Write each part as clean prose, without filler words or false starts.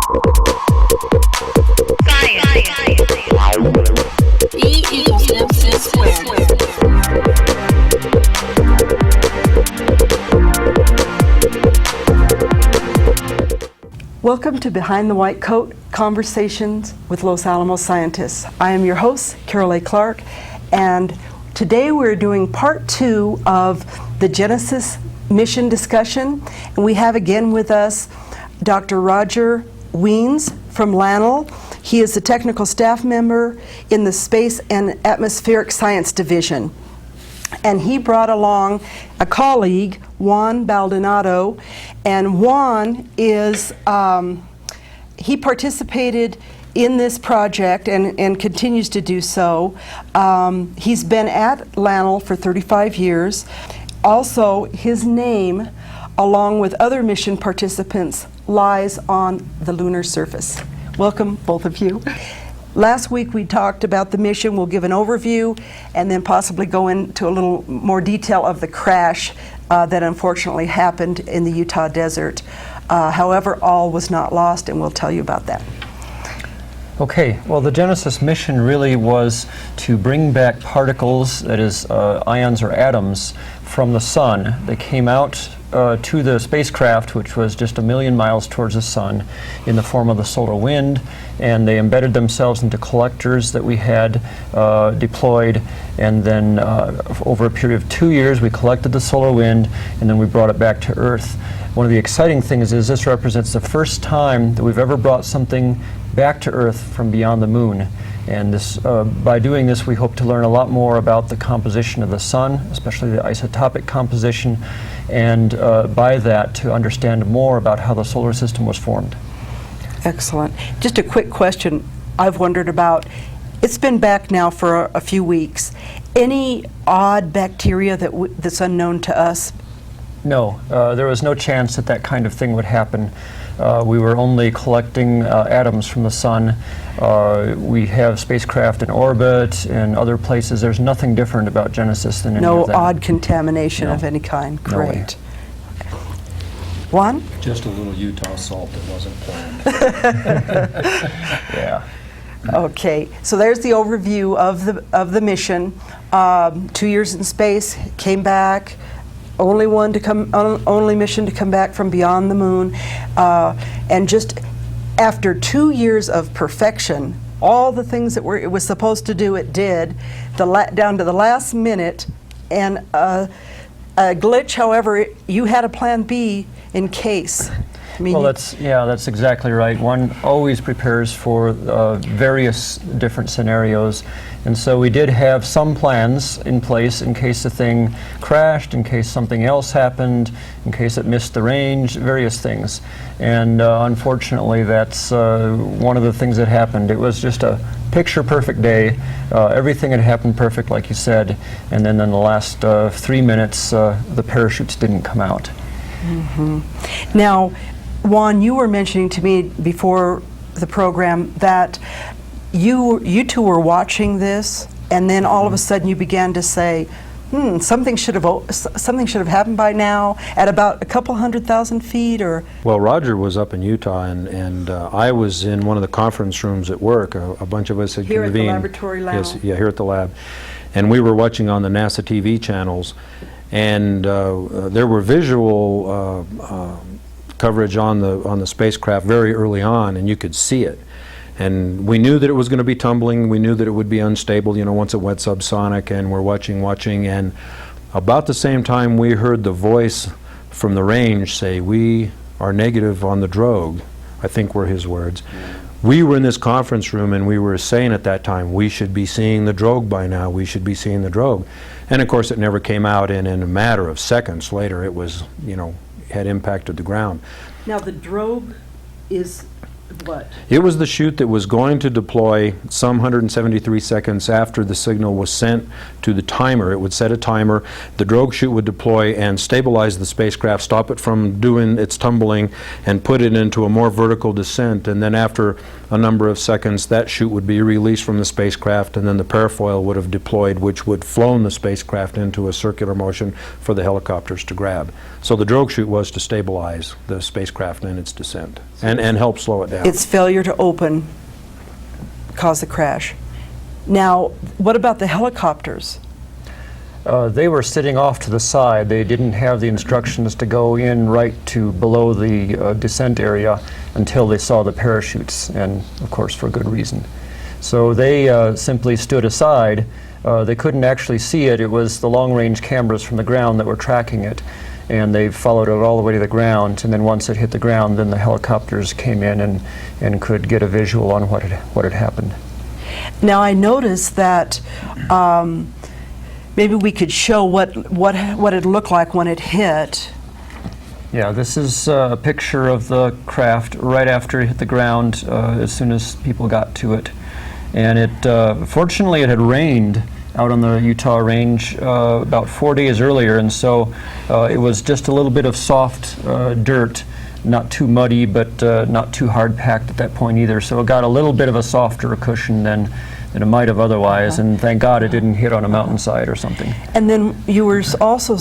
Welcome to Behind the White Coat Conversations with Los Alamos Scientists. I am your host, Carol A. Clark, and today we're doing part 2 of the Genesis mission discussion. And we have again with us Dr. Roger Wiens from LANL. He is a technical staff member in the Space and Atmospheric Science Division. And he brought along a colleague, Juan Baldonado, and Juan is, he participated in this project and continues to do so. He's been at LANL for 35 years. Also, his name, along with other mission participants, lies on the lunar surface. Welcome, both of you. Last week we talked about the mission. We'll give an overview and then possibly go into a little more detail of the crash that unfortunately happened in the Utah desert. However, all was not lost, and we'll tell you about that. Okay, well, the Genesis mission really was to bring back particles, that is, ions or atoms, from the sun. They came out to the spacecraft, which was just 1 million miles towards the sun, in the form of the solar wind, and they embedded themselves into collectors that we had deployed, and then over a period of 2 years we collected the solar wind, and then we brought it back to Earth. One of the exciting things is this represents the first time that we've ever brought something back to Earth from beyond the moon. And this, by doing this, we hope to learn a lot more about the composition of the sun, especially the isotopic composition, and by that to understand more about how the solar system was formed. Excellent. Just a quick question I've wondered about. It's been back now for a few weeks. Any odd bacteria that's unknown to us? No, there was no chance that that kind of thing would happen. We were only collecting atoms from the sun. We have spacecraft in orbit and other places. There's nothing different about Genesis than any of that. No odd contamination of any kind. Great. No. Juan? Just a little Utah salt that wasn't planned. Yeah. Okay, so there's the overview of the mission. 2 years in space, came back. Only mission to come back from beyond the moon, and just after 2 years of perfection, all the things that it was supposed to do, it did, down to the last minute, and a glitch. However, you had a plan B in case. I mean, well, that's exactly right. One always prepares for various different scenarios, and so we did have some plans in place in case the thing crashed, in case something else happened, in case it missed the range, various things. And unfortunately, that's one of the things that happened. It was just a picture-perfect day. Everything had happened perfect, like you said, and then in the last 3 minutes, the parachutes didn't come out. Mm-hmm. Now, Juan, you were mentioning to me before the program that you two were watching this, and then all of a sudden you began to say, something should have happened by now at about a couple 100,000 feet, or. Well, Roger was up in Utah, and I was in one of the conference rooms at work. A bunch of us had here convened. At the laboratory lab. Yes, yeah, here at the lab, and we were watching on the NASA TV channels, and there were visual coverage on the spacecraft very early on, and you could see it. And we knew that it was going to be tumbling. We knew that it would be unstable, you know, once it went subsonic, and we're watching, and about the same time we heard the voice from the range say, "We are negative on the drogue," I think were his words. We were in this conference room, and we were saying at that time, we should be seeing the drogue by now, we should be seeing the drogue. And of course it never came out, and in a matter of seconds later it was, you know, had impacted the ground. Now the drogue is what? It was the chute that was going to deploy some 173 seconds after the signal was sent to the timer. It would set a timer. The drogue chute would deploy and stabilize the spacecraft, stop it from doing its tumbling, and put it into a more vertical descent. And then after a number of seconds, that chute would be released from the spacecraft, and then the parafoil would have deployed, which would flown the spacecraft into a circular motion for the helicopters to grab. So the drogue chute was to stabilize the spacecraft in its descent and help slow it down. Yeah. its failure to open caused the crash. Now, what about the helicopters? They were sitting off to the side. They didn't have the instructions to go in right to below the descent area until they saw the parachutes, and of course for good reason. So they simply stood aside. They couldn't actually see it. It was the long-range cameras from the ground that were tracking it, and they followed it all the way to the ground. And then once it hit the ground, then the helicopters came in and could get a visual on what had happened. Now, I noticed that maybe we could show what it looked like when it hit. Yeah, this is a picture of the craft right after it hit the ground, as soon as people got to it. And it, fortunately, it had rained out on the Utah range about 4 days earlier, and so it was just a little bit of soft dirt, not too muddy, but not too hard packed at that point either. So it got a little bit of a softer cushion than it might have otherwise, and thank God it didn't hit on a mountainside or something. And then you were also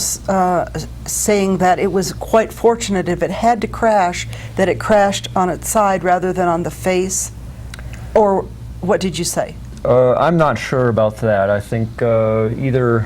saying that it was quite fortunate if it had to crash, that it crashed on its side rather than on the face, or what did you say? I'm not sure about that. I think either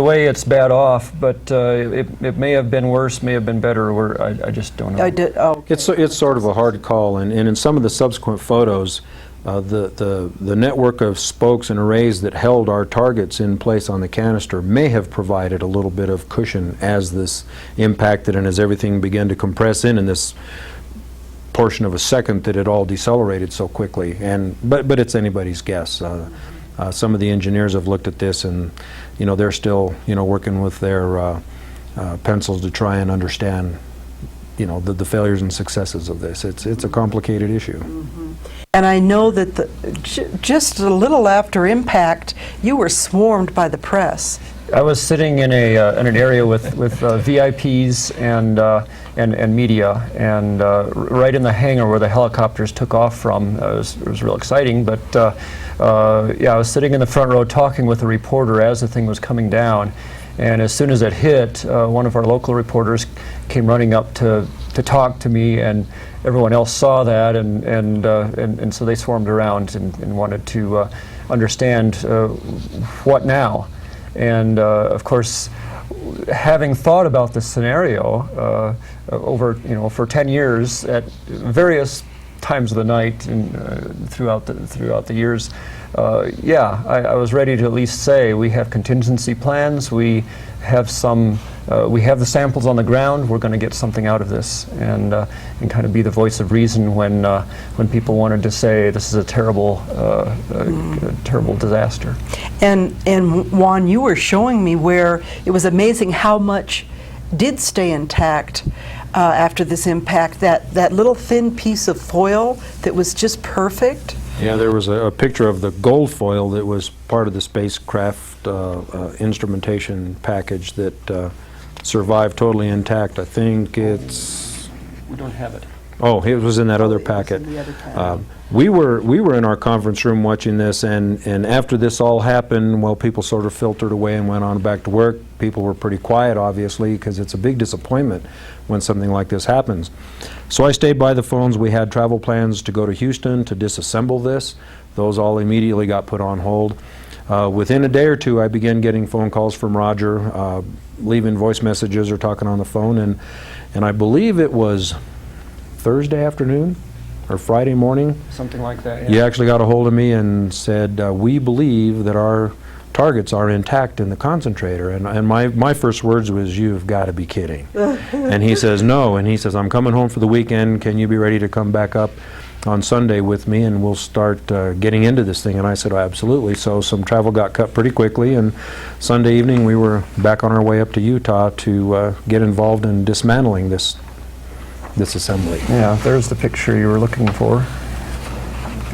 way it's bad off, but it may have been worse, may have been better. I just don't know. Okay. It's sort of a hard call, and in some of the subsequent photos, the network of spokes and arrays that held our targets in place on the canister may have provided a little bit of cushion as this impacted and as everything began to compress in this portion of a second that it all decelerated so quickly. But it's anybody's guess. Some of the engineers have looked at this, and they're still working with their pencils to try and understand the failures and successes of this. It's a complicated issue. Mm-hmm. And I know that just a little after impact, you were swarmed by the press. I was sitting in an area with VIPs and media, and right in the hangar where the helicopters took off from. It was real exciting, but yeah, I was sitting in the front row talking with a reporter as the thing was coming down, and as soon as it hit, one of our local reporters came running up to talk to me, and everyone else saw that, and so they swarmed around and wanted to understand what now. And of course, having thought about this scenario over for 10 years at various times of the night and throughout the years, yeah, I was ready to at least say we have contingency plans. We have we have the samples on the ground. We're going to get something out of this, and kind of be the voice of reason when people wanted to say this is a terrible terrible disaster. And Juan, you were showing me where it was amazing how much did stay intact after this impact. That little thin piece of foil that was just perfect. Yeah, there was a picture of the gold foil that was part of the spacecraft instrumentation package that survived totally intact. I think it's... We don't have it. Oh, it was in that other packet. We were in our conference room watching this, and after this all happened, well, people sort of filtered away and went on back to work. People were pretty quiet, obviously, because it's a big disappointment when something like this happens. So I stayed by the phones. We had travel plans to go to Houston to disassemble this. Those all immediately got put on hold. Within a day or two, I began getting phone calls from Roger, leaving voice messages or talking on the phone, and I believe it was Thursday afternoon or Friday morning. Something like that, yeah. He actually got a hold of me and said, we believe that our targets are intact in the concentrator. And my first words was, you've got to be kidding. And he says, no. And he says, I'm coming home for the weekend. Can you be ready to come back up on Sunday with me, and we'll start getting into this thing? And I said, oh, absolutely. So some travel got cut pretty quickly, and Sunday evening we were back on our way up to Utah to get involved in dismantling this assembly. Yeah, there's the picture you were looking for,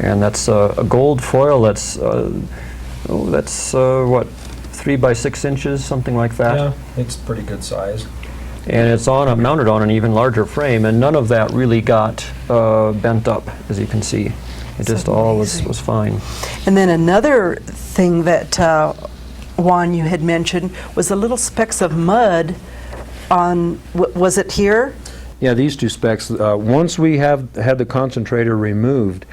and that's a gold foil. That's what, 3 by 6 inches, something like that. Yeah, it's pretty good size. And it's mounted on an even larger frame, and none of that really got bent up, as you can see. It just all was fine. And then another thing that Juan, you had mentioned was the little specks of mud on. Was it here? Yeah, these two specs. Once we had the concentrator removed,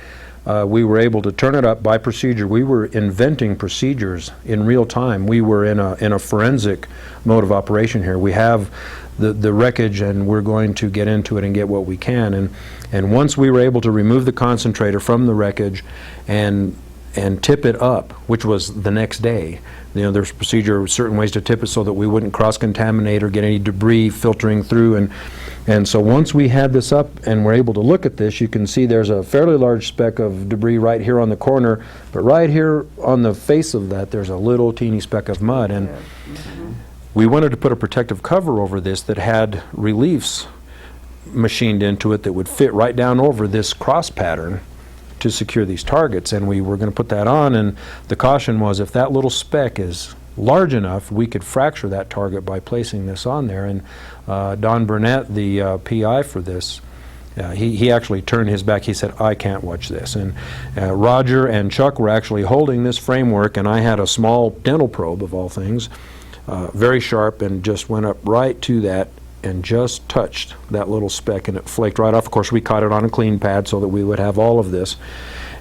we were able to turn it up by procedure. We were inventing procedures in real time. We were in a forensic mode of operation here. We have the wreckage, and we're going to get into it and get what we can. And once we were able to remove the concentrator from the wreckage and tip it up, which was the next day. You know, there's procedure, certain ways to tip it so that we wouldn't cross-contaminate or get any debris filtering through. And so once we had this up and were able to look at this, you can see there's a fairly large speck of debris right here on the corner, but right here on the face of that, there's a little teeny speck of mud. And we wanted to put a protective cover over this that had reliefs machined into it that would fit right down over this cross pattern to secure these targets, and we were going to put that on, and the caution was if that little speck is large enough, we could fracture that target by placing this on there. And Don Burnett, the PI for this, he actually turned his back. He said, I can't watch this. And Roger and Chuck were actually holding this framework, and I had a small dental probe, of all things, very sharp, and just went up right to that and just touched that little speck, and it flaked right off. Of course, we caught it on a clean pad so that we would have all of this.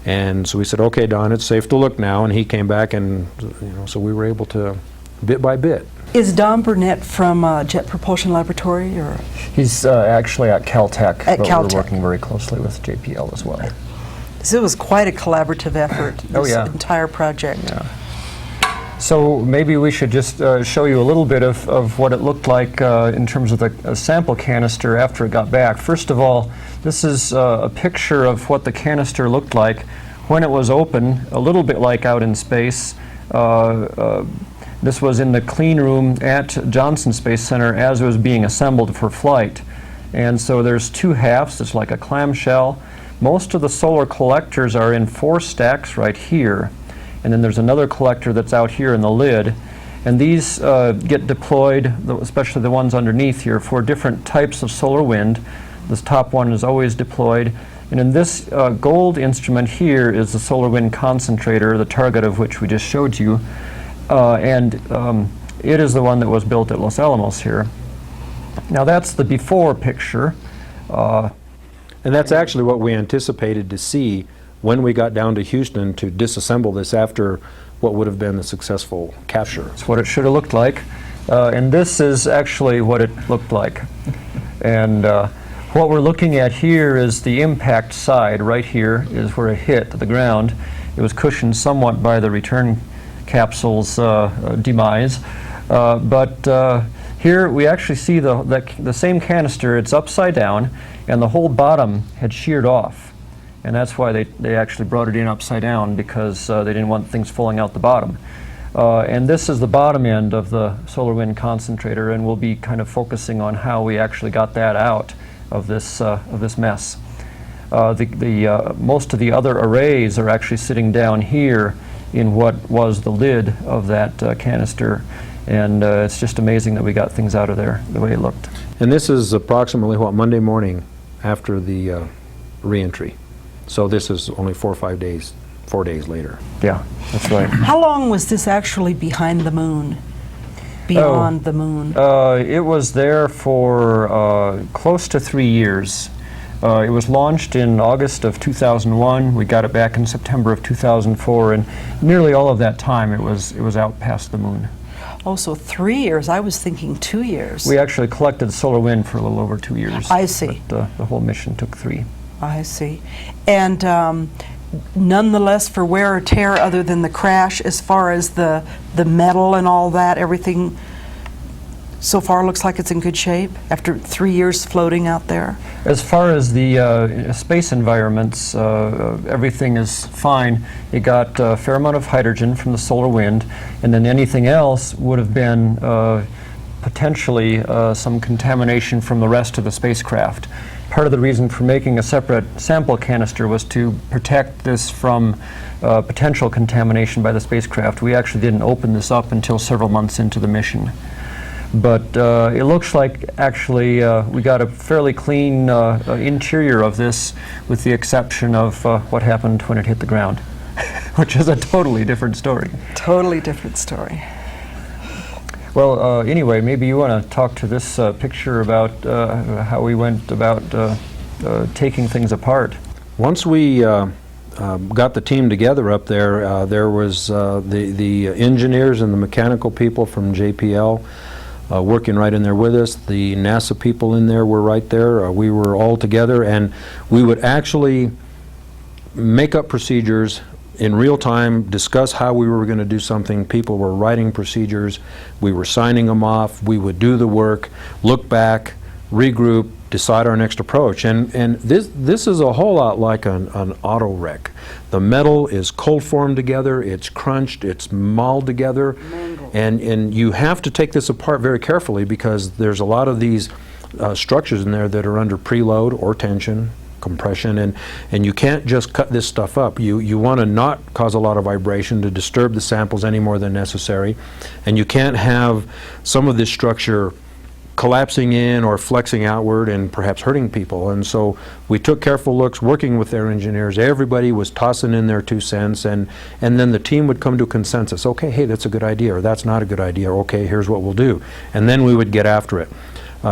And so we said, okay, Don, it's safe to look now. And he came back, and so we were able to, bit by bit. Is Don Burnett from Jet Propulsion Laboratory, or? He's actually at Caltech, At but Caltech. we're working very closely with JPL as well. So it was quite a collaborative effort, Oh, this yeah. entire project. Yeah. So maybe we should just show you a little bit of what it looked like in terms of the sample canister after it got back. First of all, this is a picture of what the canister looked like when it was open, a little bit like out in space. This was in the clean room at Johnson Space Center as it was being assembled for flight. And so there's two halves. It's like a clamshell. Most of the solar collectors are in 4 stacks right here. And then there's another collector that's out here in the lid. And these get deployed, especially the ones underneath here, for different types of solar wind. This top one is always deployed. And in this gold instrument here is the solar wind concentrator, the target of which we just showed you. It is the one that was built at Los Alamos here. Now that's the before picture. And that's actually what we anticipated to see when we got down to Houston to disassemble this after what would have been the successful capture. That's what it should have looked like. And this is actually what it looked like. And what we're looking at here is the impact side. Right here is where it hit the ground. It was cushioned somewhat by the return capsule's demise. But here we actually see the same canister. It's upside down, and the whole bottom had sheared off. And that's why they actually brought it in upside down, because they didn't want things falling out the bottom. And this is the bottom end of the solar wind concentrator, and we'll be kind of focusing on how we actually got that out of this mess. Most of the other arrays are actually sitting down here in what was the lid of that canister. And it's just amazing that we got things out of there the way it looked. And this is approximately, Monday morning after the re-entry. So this is only 4 days later. Yeah, that's right. How long was this actually behind the moon? Beyond the moon? It was there for close to 3 years. It was launched in August of 2001. We got it back in September of 2004, and nearly all of that time it was out past the moon. Oh, so 3 years. I was thinking 2 years. We actually collected solar wind for a little over 2 years. I see. But the whole mission took 3. I see. And nonetheless, for wear or tear other than the crash, as far as the metal and all that, everything so far looks like it's in good shape after 3 years floating out there? As far as the space environments, everything is fine. It got a fair amount of hydrogen from the solar wind, and then anything else would have been potentially some contamination from the rest of the spacecraft. Part of the reason for making a separate sample canister was to protect this from potential contamination by the spacecraft. We actually didn't open this up until several months into the mission. But it looks like actually we got a fairly clean interior of this, with the exception of what happened when it hit the ground, which is a totally different story. Totally different story. Well, anyway, maybe you want to talk to this picture about how we went about taking things apart. Once we got the team together up there, there was the engineers and the mechanical people from JPL working right in there with us. The NASA people in there were right there. We were all together, and we would actually make up procedures in real time, discuss how we were going to do something. People were writing procedures. We were signing them off. We would do the work, look back, regroup, decide our next approach. And this is a whole lot like an auto wreck. The metal is cold formed together, it's crunched, it's mauled together, and you have to take this apart very carefully because there's a lot of these structures in there that are under preload or tension, compression, and you can't just cut this stuff up. You want to not cause a lot of vibration to disturb the samples any more than necessary, and you can't have some of this structure collapsing in or flexing outward and perhaps hurting people. And so we took careful looks, working with their engineers. Everybody was tossing in their 2 cents, and then the team would come to a consensus. Okay, hey, that's a good idea, or that's not a good idea. Okay, here's what we'll do. And then we would get after it.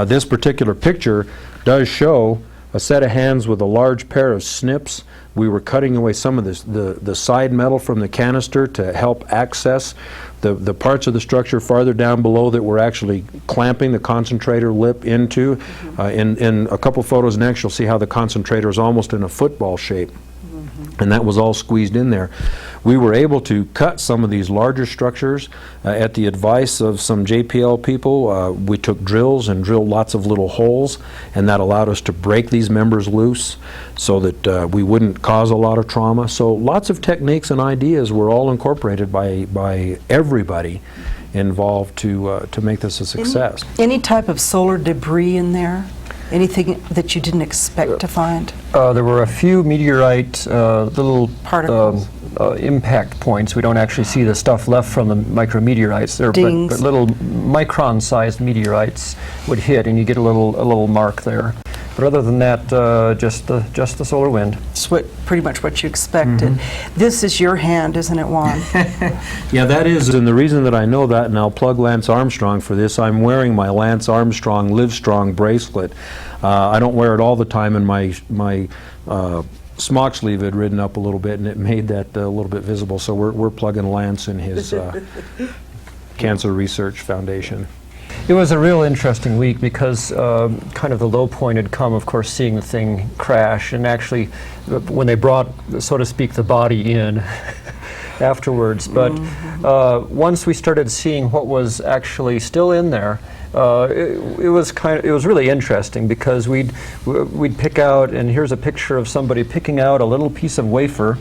This particular picture does show a set of hands with a large pair of snips. We were cutting away some of the side metal from the canister to help access the parts of the structure farther down below that we're actually clamping the concentrator lip into. In a couple photos next, you'll see how the concentrator is almost in a football shape. And that was all squeezed in there. We were able to cut some of these larger structures at the advice of some JPL people. We took drills and drilled lots of little holes, and that allowed us to break these members loose so that we wouldn't cause a lot of trauma. So lots of techniques and ideas were all incorporated by everybody involved to make this a success. Any type of solar debris in there? Anything that you didn't expect to find? There were a few meteorite little Particles. impact points. We don't actually see the stuff left from the micrometeorites there, but little micron-sized meteorites would hit, and you get a little mark there. But other than that, just the solar wind. It's pretty much what you expected. This is your hand, isn't it, Juan? Yeah, that is, and the reason that I know that, and I'll plug Lance Armstrong for this, I'm wearing my Lance Armstrong Live Strong bracelet. I don't wear it all the time, and my smock sleeve had ridden up a little bit, and it made that a little bit visible. So we're plugging Lance in his Cancer Research Foundation. It was a real interesting week because kind of the low point had come, of course, seeing the thing crash, and actually when they brought, so to speak, the body in afterwards. But once we started seeing what was actually still in there, it was really interesting because we'd pick out, and here's a picture of somebody picking out a little piece of wafer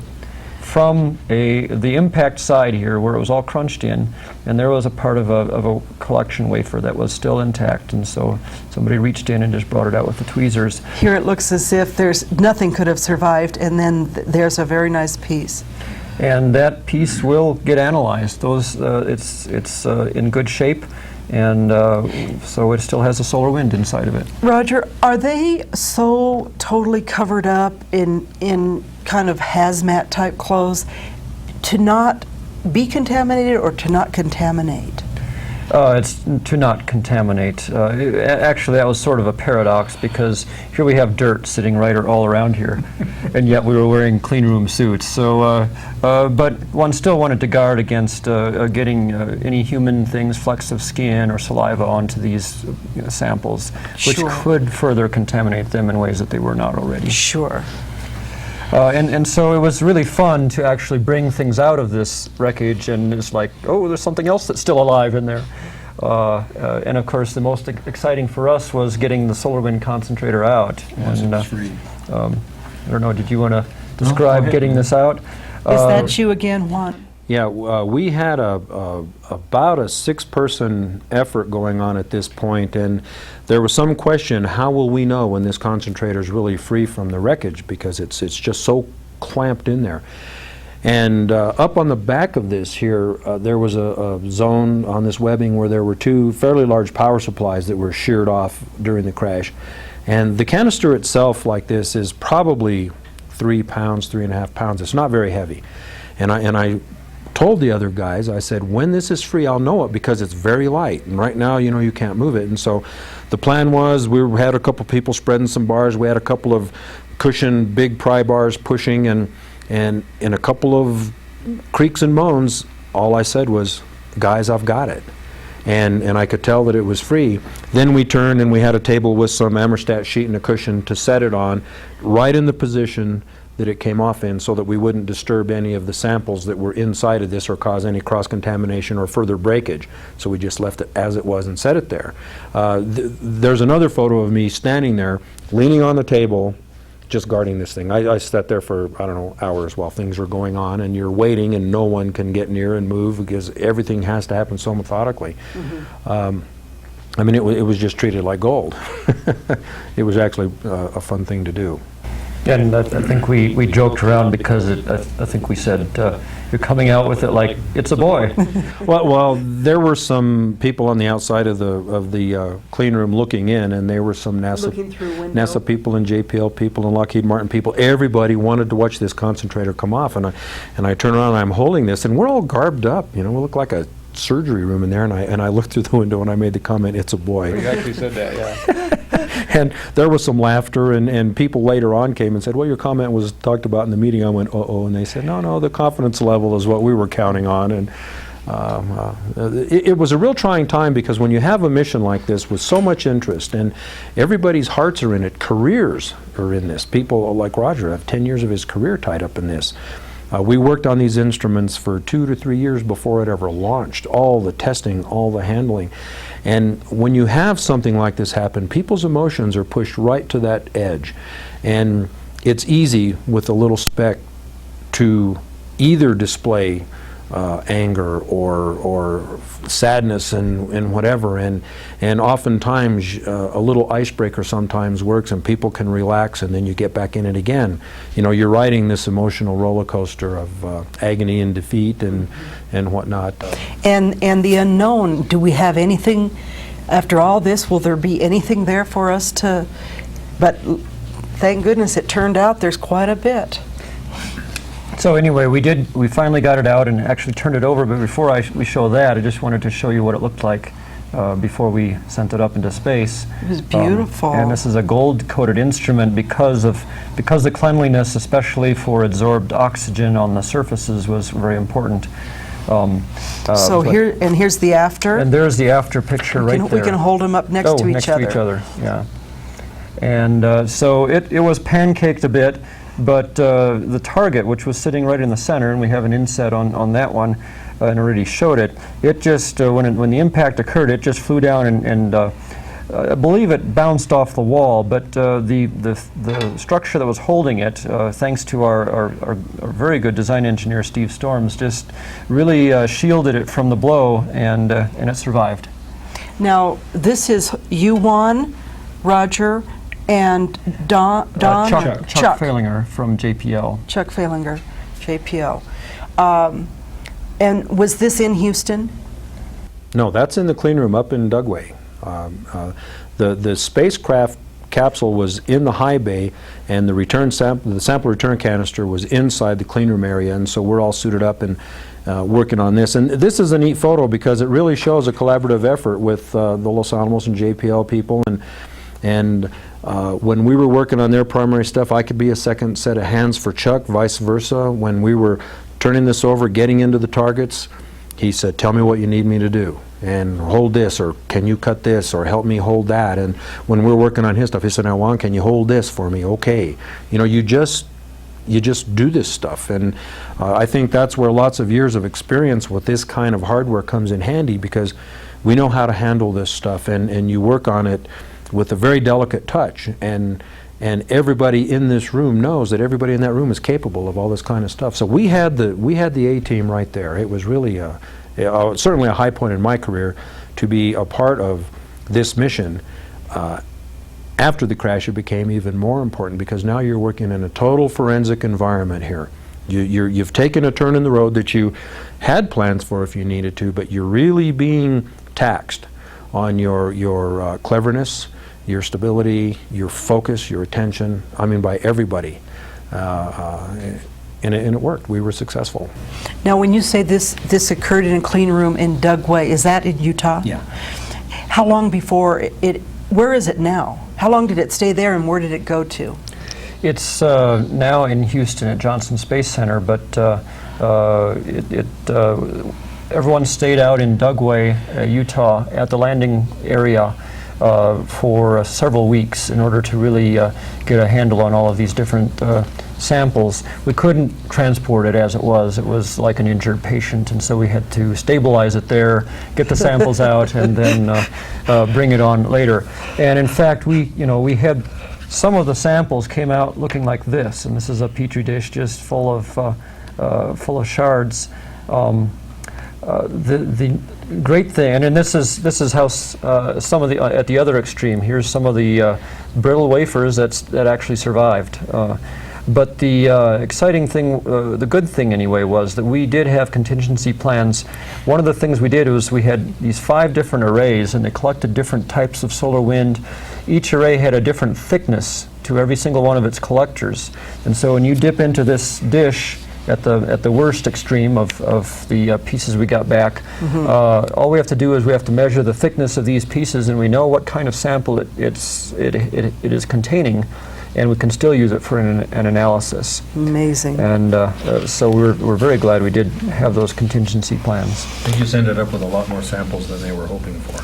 from the impact side here where it was all crunched in, and there was a part of a collection wafer that was still intact, and so somebody reached in and just brought it out with the tweezers. Here it looks as if nothing could have survived, and then there's a very nice piece. And that piece will get analyzed. It's in good shape, and so it still has a solar wind inside of it. Roger, are they so totally covered up in kind of hazmat type clothes to not be contaminated or to not contaminate? It's to not contaminate. Actually, that was sort of a paradox because here we have dirt sitting right all around here, and yet we were wearing clean room suits. So, but one still wanted to guard against getting any human things, flecks of skin or saliva onto these samples, which could further contaminate them in ways that they were not already. Sure. And so it was really fun to actually bring things out of this wreckage, and it's like, oh, there's something else that's still alive in there. And of course, the most exciting for us was getting the solar wind concentrator out. And I don't know, did you want to describe getting this out? Is that you again, Juan? Yeah, we had about a 6-person effort going on at this point, and there was some question, how will we know when this concentrator is really free from the wreckage, because it's just so clamped in there. And up on the back of this here, there was a zone on this webbing where there were 2 fairly large power supplies that were sheared off during the crash. And the canister itself like this is probably 3 pounds, 3.5 pounds. It's not very heavy. And I told the other guys, I said, when this is free, I'll know it because it's very light. And right now, you know, you can't move it. And so the plan was had a couple people spreading some bars. We had a couple of cushioned big pry bars pushing, and in a couple of creaks and moans, all I said was, guys, I've got it. And I could tell that it was free. Then we turned and we had a table with some Amerstat sheet and a cushion to set it on, right in the position that it came off in, so that we wouldn't disturb any of the samples that were inside of this or cause any cross-contamination or further breakage. So we just left it as it was and set it there. There's another photo of me standing there, leaning on the table, just guarding this thing. I sat there for, I don't know, hours while things were going on, and you're waiting and no one can get near and move because everything has to happen so methodically. I mean, it was just treated like gold. It was actually a fun thing to do. And I think we joked around because I think we said, you're coming out with it like it's a boy. Well, there were some people on the outside of the clean room looking in, and there were some NASA people and JPL people and Lockheed Martin people. Everybody wanted to watch this concentrator come off, and I turn around and I'm holding this, and we're all garbed up. You know, we look like a surgery room in there, and I looked through the window and I made the comment, "It's a boy." You actually said that, yeah. And there was some laughter, and people later on came and said, well, your comment was talked about in the meeting. I went, uh-oh, and they said, no, the confidence level is what we were counting on. And it was a real trying time, because when you have a mission like this with so much interest and everybody's hearts are in it, careers are in this. People like Roger have 10 years of his career tied up in this. We worked on these instruments for 2 to 3 years before it ever launched, all the testing, all the handling. And when you have something like this happen, people's emotions are pushed right to that edge. And it's easy with a little speck to either display anger or sadness and whatever, and oftentimes a little icebreaker sometimes works, and people can relax, and then you get back in it again. You know, you're riding this emotional roller coaster of agony and defeat and whatnot. And the unknown, do we have anything, after all this, will there be anything there for us to, but thank goodness it turned out there's quite a bit. So anyway, we finally got it out and actually turned it over, but before we show that, I just wanted to show you what it looked like before we sent it up into space. It was beautiful. And this is a gold-coated instrument because the cleanliness, especially for adsorbed oxygen on the surfaces, was very important. So here's the after. And there's the after picture right there. We can hold them up next to each other. Next to each other, yeah. And so it was pancaked a bit. But the target, which was sitting right in the center, and we have an inset on that one, and already showed it, it just, when the impact occurred, it just flew down and I believe it bounced off the wall, but the structure that was holding it, thanks to our very good design engineer, Steve Storms, just really shielded it from the blow, and it survived. Now, this is you, Juan, Roger, and Chuck Falinger from JPL. Chuck Falinger, JPL. And was this in Houston? No, that's in the clean room up in Dugway. The spacecraft capsule was in the high bay, and the sample return canister was inside the clean room area, and so we're all suited up and working on this. And this is a neat photo because it really shows a collaborative effort with the Los Alamos and JPL people, and when we were working on their primary stuff, I could be a second set of hands for Chuck, vice versa. When we were turning this over, getting into the targets, he said, tell me what you need me to do, and hold this, or can you cut this, or help me hold that. And when we're working on his stuff, he said, now Juan, can you hold this for me? Okay. You know, you just do this stuff. And I think that's where lots of years of experience with this kind of hardware comes in handy, because we know how to handle this stuff, and you work on it with a very delicate touch, and everybody in this room knows that everybody in that room is capable of all this kind of stuff. So we had the A-team right there. It was really certainly a high point in my career to be a part of this mission. After the crash, it became even more important, because now you're working in a total forensic environment here. You've taken a turn in the road that you had plans for if you needed to, but you're really being taxed on your cleverness, your stability, your focus, your attention, I mean by everybody. and it worked. We were successful. Now, when you say this occurred in a clean room in Dugway, is that in Utah? Yeah. How long before where is it now? How long did it stay there, and where did it go to? It's now in Houston at Johnson Space Center, but everyone stayed out in Dugway, Utah, at the landing area for several weeks in order to really get a handle on all of these different samples. We couldn't transport it as it was. It was like an injured patient, and so we had to stabilize it there, get the samples out, and then bring it on later. And in fact, we had some of the samples came out looking like this, and this is a petri dish just full of shards. The great thing, and this is how some of the at the other extreme. Here's some of the brittle wafers that actually survived. But the exciting thing, the good thing anyway, was that we did have contingency plans. One of the things we did was we had these 5 different arrays, and they collected different types of solar wind. Each array had a different thickness to every single one of its collectors. And so when you dip into this dish at the worst extreme of the pieces we got back, all we have to do is we have to measure the thickness of these pieces, and we know what kind of sample it is containing, and we can still use it for an analysis. Amazing. And so we're very glad we did have those contingency plans. You just ended up with a lot more samples than they were hoping for.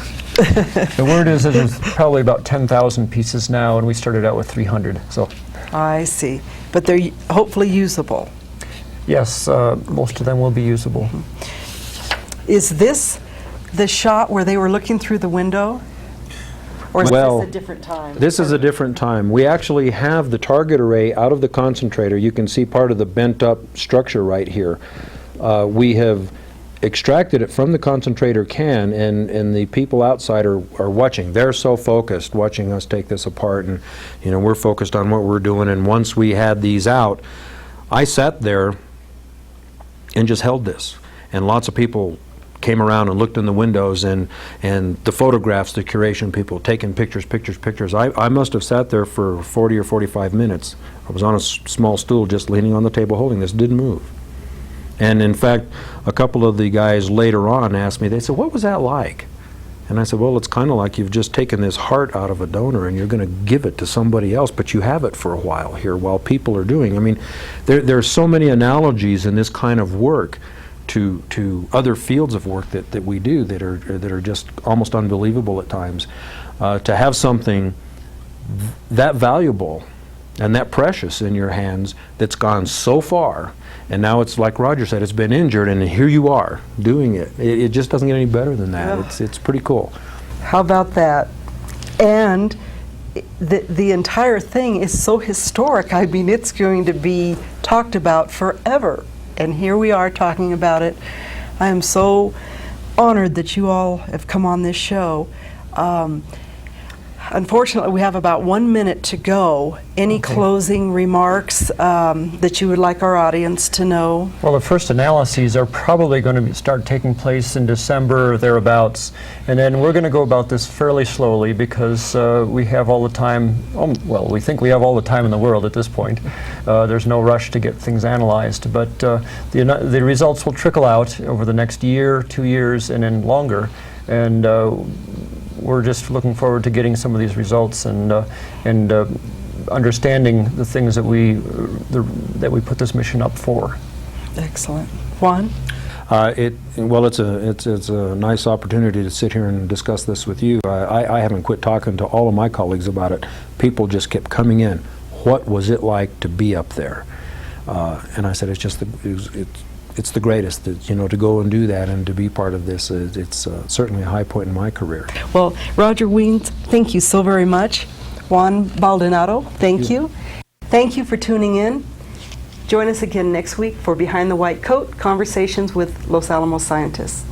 The word is that there's probably about 10,000 pieces now, and we started out with 300. So, I see. But they're hopefully usable. yes, most of them will be usable. Is this the shot where they were looking through the window? Or is Well, this a different time? This is a different time. We actually have the target array out of the concentrator. You can see part of the bent up structure right here. We have extracted it from the concentrator can, and the people outside are watching. They're so focused watching us take this apart, and we're focused on what we're doing. And once we had these out, I sat there and just held this, and lots of people came around and looked in the windows, and the photographs, the curation people taking pictures. I must have sat there for 40 or 45 minutes. I was on a small stool just leaning on the table holding this, didn't move. And in fact, a couple of the guys later on asked me, they said, "What was that like?" And I said, "Well, it's kind of like you've just taken this heart out of a donor and you're going to give it to somebody else, but you have it for a while here while people are doing." I mean, there are so many analogies in this kind of work to other fields of work that we do that are just almost unbelievable at times. To have something that valuable and that precious in your hands that's gone so far, and now it's like Roger said, it's been injured, and here you are doing it. It just doesn't get any better than that. Yeah. It's pretty cool. How about that? And the entire thing is so historic. I mean, it's going to be talked about forever. And here we are talking about it. I am so honored that you all have come on this show. Unfortunately, we have about 1 minute to go. Any closing remarks that you would like our audience to know? Well, the first analyses are probably going to start taking place in December or thereabouts, and then we're going to go about this fairly slowly because we have all the time, well, we think we have all the time in the world at this point. There's no rush to get things analyzed, but the results will trickle out over the next year, 2 years, and then longer. And we're just looking forward to getting some of these results and understanding the things that we put this mission up for. Excellent. Juan? Well, it's a nice opportunity to sit here and discuss this with you. I haven't quit talking to all of my colleagues about it. People just kept coming in. What was it like to be up there? And I said, it's the greatest, to go and do that and to be part of this. It's certainly a high point in my career. Well, Roger Wiens, thank you so very much. Juan Baldonado, thank you. Thank you for tuning in. Join us again next week for Behind the White Coat, Conversations with Los Alamos Scientists.